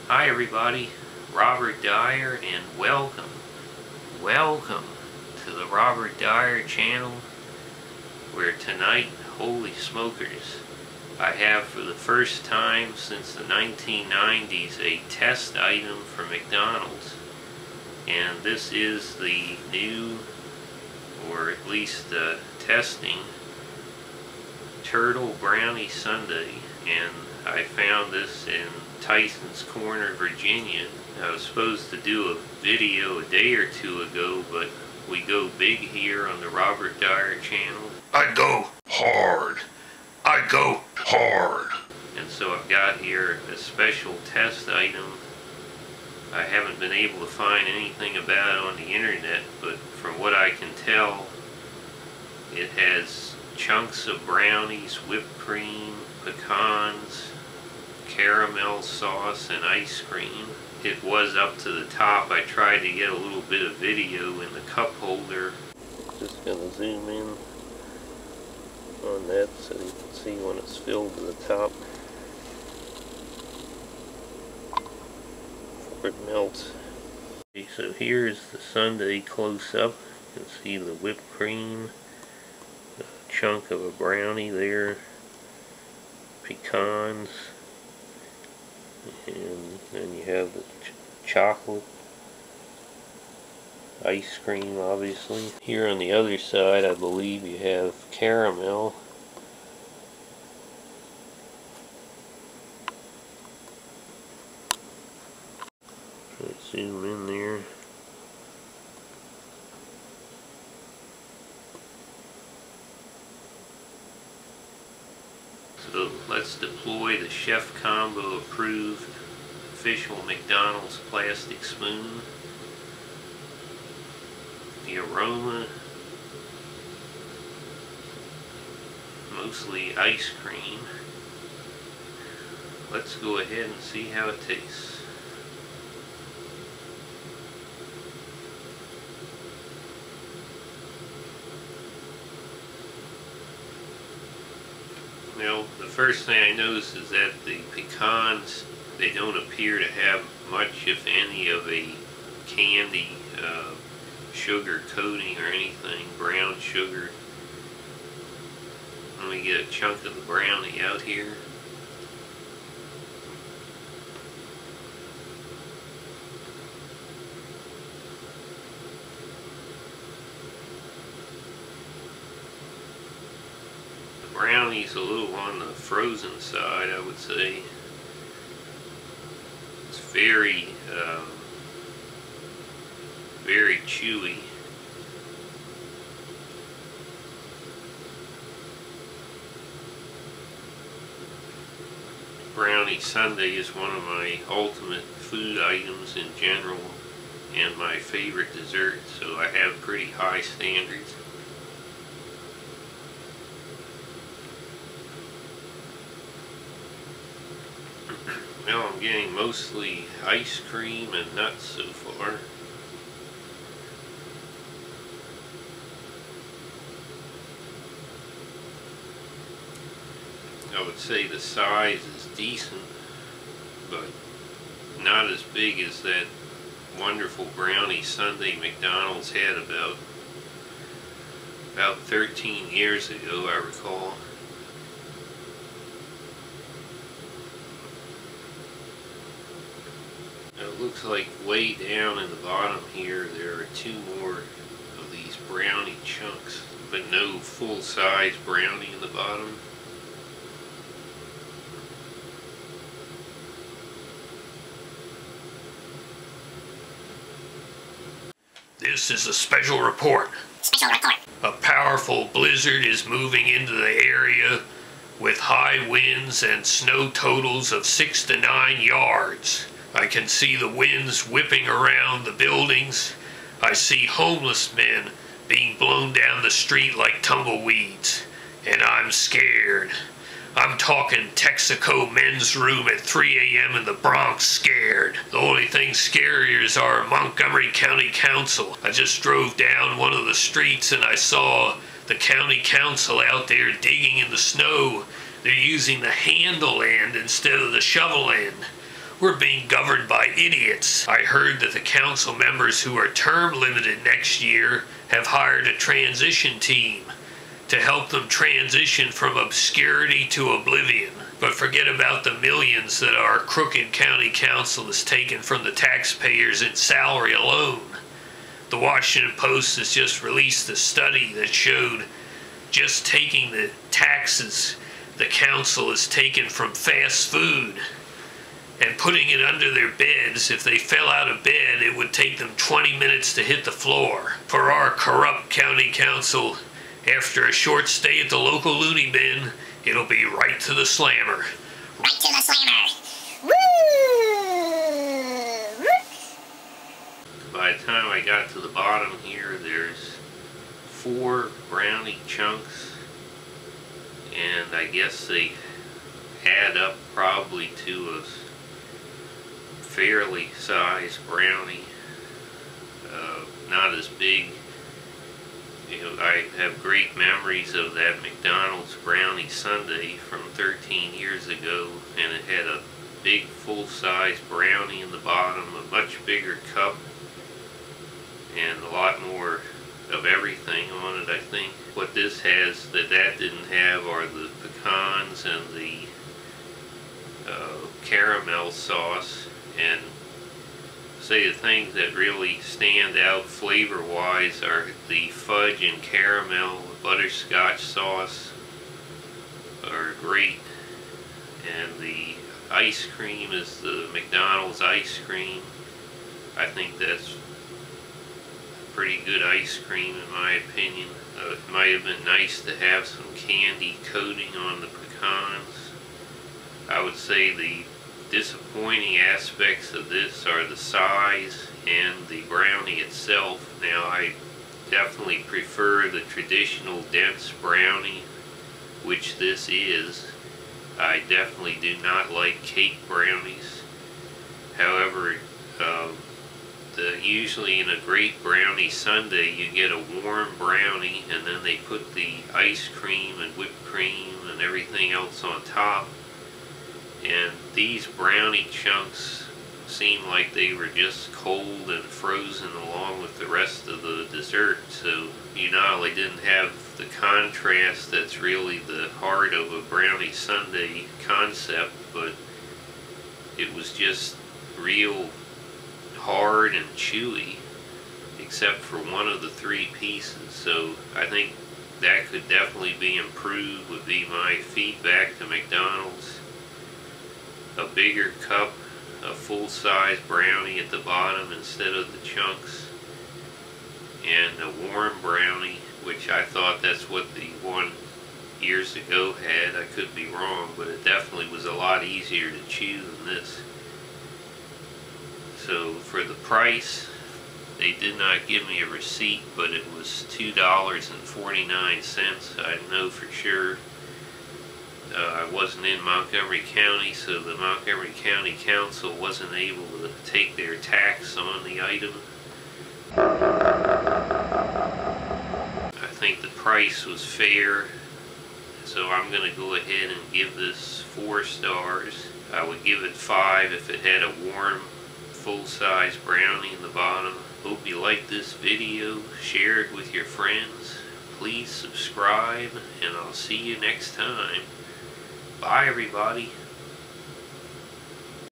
Hi everybody, Robert Dyer, and welcome to the Robert Dyer Channel, where tonight, holy smokers, I have for the first time since the 1990s a test item for McDonald's, and this is the new, or at least testing, Turtle Brownie Sundae, and I found this in Tysons Corner, Virginia. I was supposed to do a video a day or two ago, but we go big here on the Robert Dyer Channel. I go hard. I go hard. And so I've got here a special test item. I haven't been able to find anything about it on the internet, but from what I can tell, it has chunks of brownies, whipped cream, pecans, caramel sauce, and ice cream. It was up to the top. I tried to get a little bit of video in the cup holder. Just gonna zoom in on that so you can see when it's filled to the top before it melts. Okay, so here's the sundae close up. You can see the whipped cream, a chunk of a brownie there, pecans, and then you have the chocolate, ice cream obviously. Here on the other side I believe you have caramel. Let's zoom in there. So let's deploy the Chef Combo approved official McDonald's plastic spoon. The aroma, mostly ice cream. Let's go ahead and see how it tastes. Well, the first thing I notice is that the pecans, they don't appear to have much, if any, of a candy sugar coating or anything, brown sugar. Let me get a chunk of the brownie out here. Brownie's a little on the frozen side, I would say. It's very chewy. Brownie Sundae is one of my ultimate food items in general, and my favorite dessert, so I have pretty high standards. Well, I'm getting mostly ice cream and nuts so far. I would say the size is decent, but not as big as that wonderful brownie sundae McDonald's had about 13 years ago, I recall. It looks like way down in the bottom here there are two more of these brownie chunks, but no full-size brownie in the bottom. This is a special report. A powerful blizzard is moving into the area with high winds and snow totals of 6 to 9 yards. I can see the winds whipping around the buildings. I see homeless men being blown down the street like tumbleweeds. And I'm scared. I'm talking Texaco men's room at 3 a.m. in the Bronx scared. The only thing scarier is our Montgomery County Council. I just drove down one of the streets and I saw the county council out there digging in the snow. They're using the handle end instead of the shovel end. We're being governed by idiots. I heard that the council members who are term limited next year have hired a transition team to help them transition from obscurity to oblivion. But forget about the millions that our crooked county council has taken from the taxpayers in salary alone. The Washington Post has just released a study that showed just taking the taxes the council has taken from fast food and putting it under their beds. If they fell out of bed, it would take them 20 minutes to hit the floor. For our corrupt county council, after a short stay at the local loony bin, it'll be right to the slammer. Right to the slammer. Woo! By the time I got to the bottom here, there's 4 brownie chunks, and I guess they add up probably to a fairly sized brownie. Not as big. You know, I have great memories of that McDonald's Brownie Sundae from 13 years ago, and it had a big full-size brownie in the bottom, a much bigger cup, and a lot more of everything on it, I think. What this has that didn't have are the pecans and the caramel sauce. And say the things that really stand out flavor-wise are the fudge and caramel butterscotch sauce are great, and the ice cream is the McDonald's ice cream. I think that's pretty good ice cream in my opinion. It might have been nice to have some candy coating on the pecans. I would say the disappointing aspects of this are the size and the brownie itself. Now, I definitely prefer the traditional dense brownie, which this is. I definitely do not like cake brownies. However, usually in a great brownie sundae you get a warm brownie, and then they put the ice cream and whipped cream and everything else on top. And these brownie chunks seem like they were just cold and frozen along with the rest of the dessert. So you not only didn't have the contrast that's really the heart of a brownie sundae concept, but it was just real hard and chewy, except for one of the 3 pieces. So I think that could definitely be improved, would be my feedback to McDonald's. A bigger cup, a full-size brownie at the bottom instead of the chunks, and a warm brownie, which I thought that's what the one years ago had. I could be wrong, but it definitely was a lot easier to chew than this. So for the price, they did not give me a receipt, but it was $2.49. I know for sure. I wasn't in Montgomery County, so the Montgomery County Council wasn't able to take their tax on the item. I think the price was fair, so I'm going to go ahead and give this 4 stars. I would give it 5 if it had a warm, full-size brownie in the bottom. Hope you like this video. Share it with your friends. Please subscribe, and I'll see you next time. Bye, everybody.